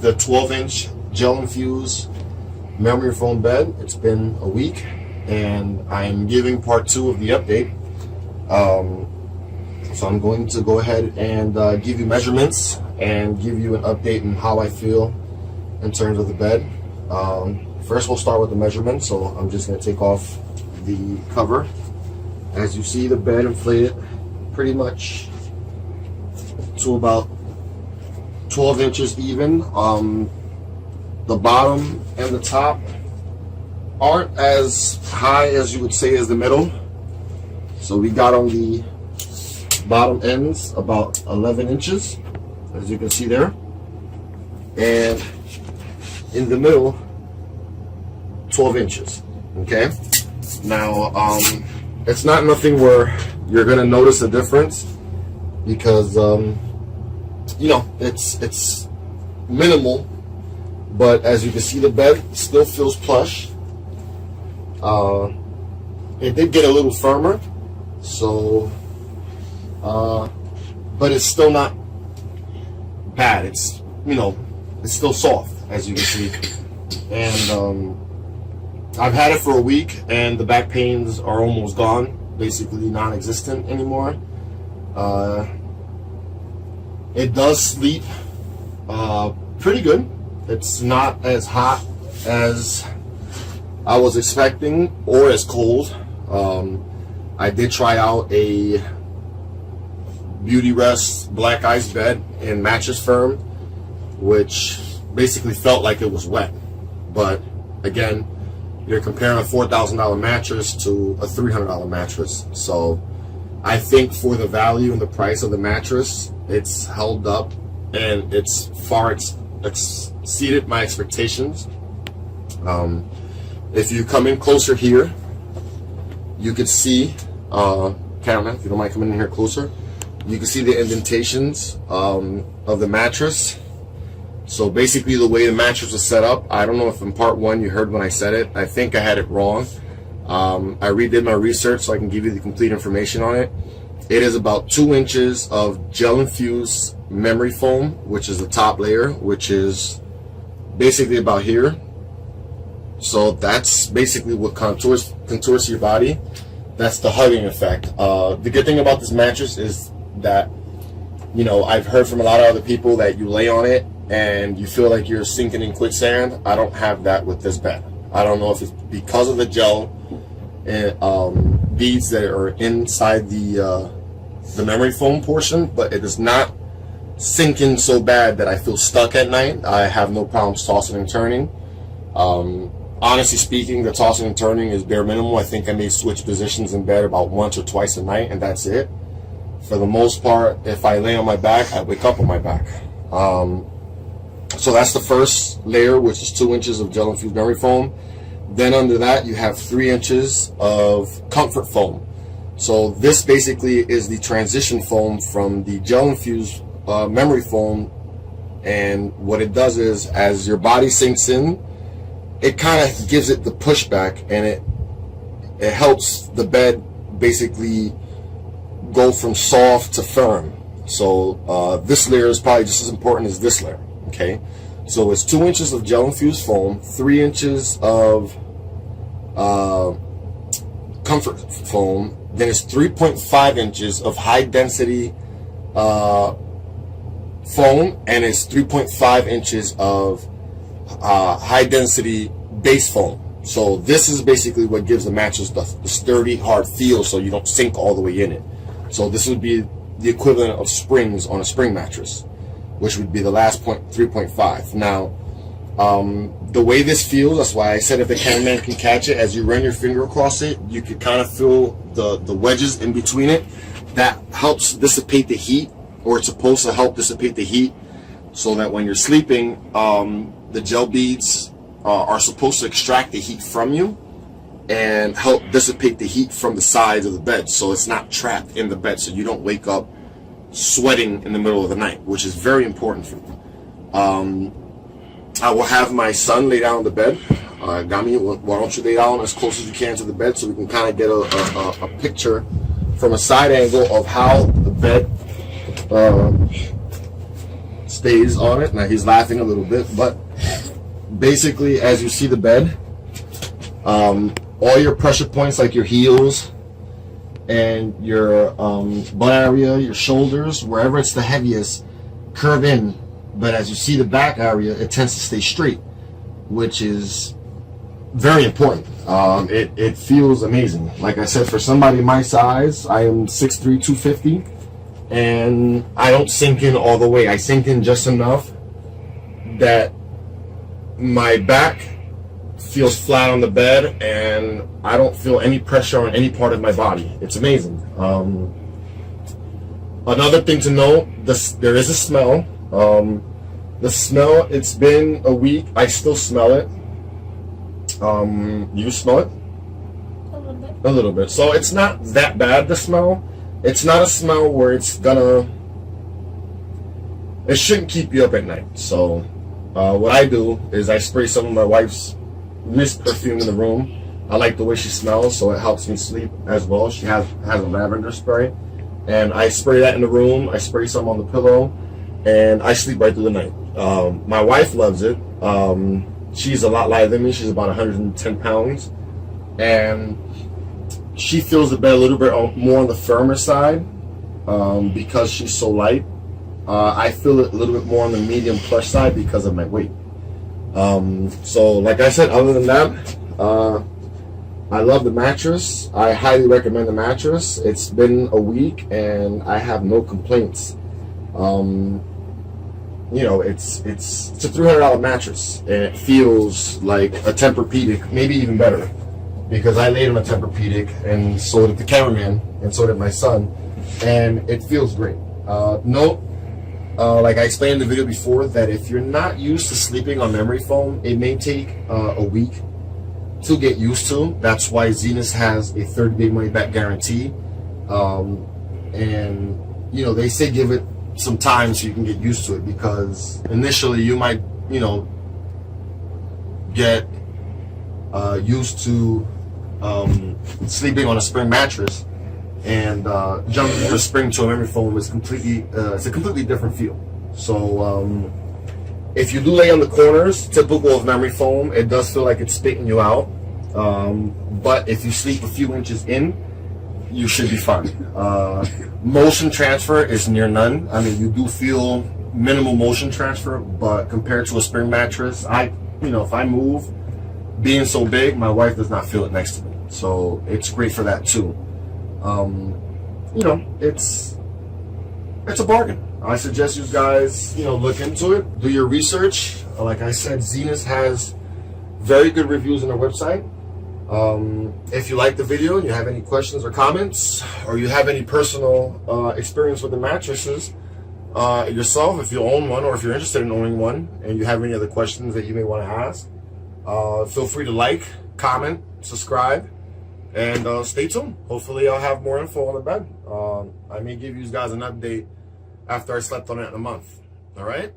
the 12-inch gel infused memory foam bed. It's been a week, and I'm giving part 2 of the update. So I'm going to go ahead and give you measurements and give you an update on how I feel in terms of the bed. First, we'll start with the measurements. So I'm just going to take off the cover. As you see, the bed inflated pretty much to about 12 inches even. The bottom and the top aren't as high as you would say as the middle. So we got on the bottom ends about 11 inches, as you can see there. And in the middle, 12 inches, okay? Now, it's not nothing where you're gonna notice a difference because, you know, it's minimal, but as you can see, the bed still feels plush. It did get a little firmer, so, but it's still not bad. It's, you know, it's still soft, as you can see. And I've had it for a week, and the back pains are almost gone, basically non-existent anymore. It does sleep pretty good. It's not as hot as I was expecting or as cold. I did try out a Beauty Rest black ice bed in Mattress Firm, which basically felt like it was wet. But again, you're comparing a $4,000 mattress to a $300 mattress. So I think for the value and the price of the mattress, it's held up, and it's far exceeded my expectations. If you come in closer here, you could see, camera, if you don't mind coming in here closer, you can see the indentations of the mattress. So basically the way the mattress was set up, I don't know if in part 1 you heard when I said it. I think I had it wrong. I redid my research so I can give you the complete information on it. It is about 2 inches of gel infused memory foam, which is the top layer, which is basically about here. So that's basically what contours your body. That's the hugging effect. The good thing about this mattress is that, you know, I've heard from a lot of other people that you lay on it and you feel like you're sinking in quicksand. I don't have that with this bed. I don't know if it's because of the gel beads that are inside the memory foam portion, but it is not sinking so bad that I feel stuck at night. I have no problems tossing and turning. Honestly speaking, the tossing and turning is bare minimum. I think I may switch positions in bed about once or twice a night, and that's it. For the most part, if I lay on my back, I wake up on my back. So that's the first layer, which is 2 inches of gel infused memory foam. Then under that, you have 3 inches of comfort foam. So this basically is the transition foam from the gel infused memory foam. And what it does is, as your body sinks in, it kind of gives it the pushback, and it helps the bed basically go from soft to firm. So this layer is probably just as important as this layer. Okay, so it's 2 inches of gel infused foam, 3 inches of comfort foam, then it's 3.5 inches of high density foam, and it's 3.5 inches of high density base foam. So this is basically what gives the mattress the sturdy, hard feel, so you don't sink all the way in it. So this would be the equivalent of springs on a spring mattress, which would be the last point, 3.5. Now, the way this feels, that's why I said if the cameraman can catch it, as you run your finger across it, you can kind of feel the wedges in between it. That helps dissipate the heat, or it's supposed to help dissipate the heat, so that when you're sleeping, the gel beads are supposed to extract the heat from you and help dissipate the heat from the sides of the bed, so it's not trapped in the bed, so you don't wake up sweating in the middle of the night, which is very important for me. I will have my son lay down on the bed. Gami, why don't you lay down as close as you can to the bed so we can kind of get a picture from a side angle of how the bed stays on it. Now he's laughing a little bit, but basically, as you see the bed, all your pressure points, like your heels and your butt area, your shoulders, wherever it's the heaviest, curve in. But as you see the back area, it tends to stay straight, which is very important. It feels amazing. Like I said, for somebody my size, I am 6'3", 250, and I don't sink in all the way. I sink in just enough that my back feels flat on the bed, and I don't feel any pressure on any part of my body. It's amazing. Another thing to note, there is a smell. The smell, it's been a week. I still smell it. You smell it? A little bit. A little bit. So it's not that bad, the smell. It's not a smell where it shouldn't keep you up at night. So what I do is I spray some of my wife's mist perfume in the room. I like the way she smells, so it helps me sleep as well. She has a lavender spray, and I spray that in the room. I spray some on the pillow, and I sleep right through the night. My wife loves it. She's a lot lighter than me. She's about 110 pounds, and she feels the bed a little bit more on the firmer side because she's so light. I feel it a little bit more on the medium plush side because of my weight. So like I said, other than that, I love the mattress. I highly recommend the mattress. It's been a week and I have no complaints. You know, it's a $300 mattress, and it feels like a Tempur-Pedic, maybe even better, because I laid on a Tempur-Pedic, and so did the cameraman, and so did my son, and it feels great. Note, like I explained in the video before, that if you're not used to sleeping on memory foam, it may take a week to get used to. That's why Zinus has a 30-day money-back guarantee, and you know, they say give it some time so you can get used to it, because initially you might, you know, get used to sleeping on a spring mattress, and jumping from a spring to a memory foam is completely it's a completely different feel. So if you do lay on the corners, typical of memory foam, it does feel like it's spitting you out, but if you sleep a few inches in, you should be fine. Motion transfer is near none. I mean, you do feel minimal motion transfer, but compared to a spring mattress, if I move, being so big, my wife does not feel it next to me. So it's great for that too. You know, it's a bargain. I suggest you guys, look into it, do your research. Like I said, Zinus has very good reviews on their website. If you like the video and you have any questions or comments, or you have any personal experience with the mattresses yourself, if you own one or if you're interested in owning one and you have any other questions that you may want to ask, feel free to like, comment, subscribe, and stay tuned. Hopefully I'll have more info on the bed. I may give you guys an update after I slept on it in a month. All right?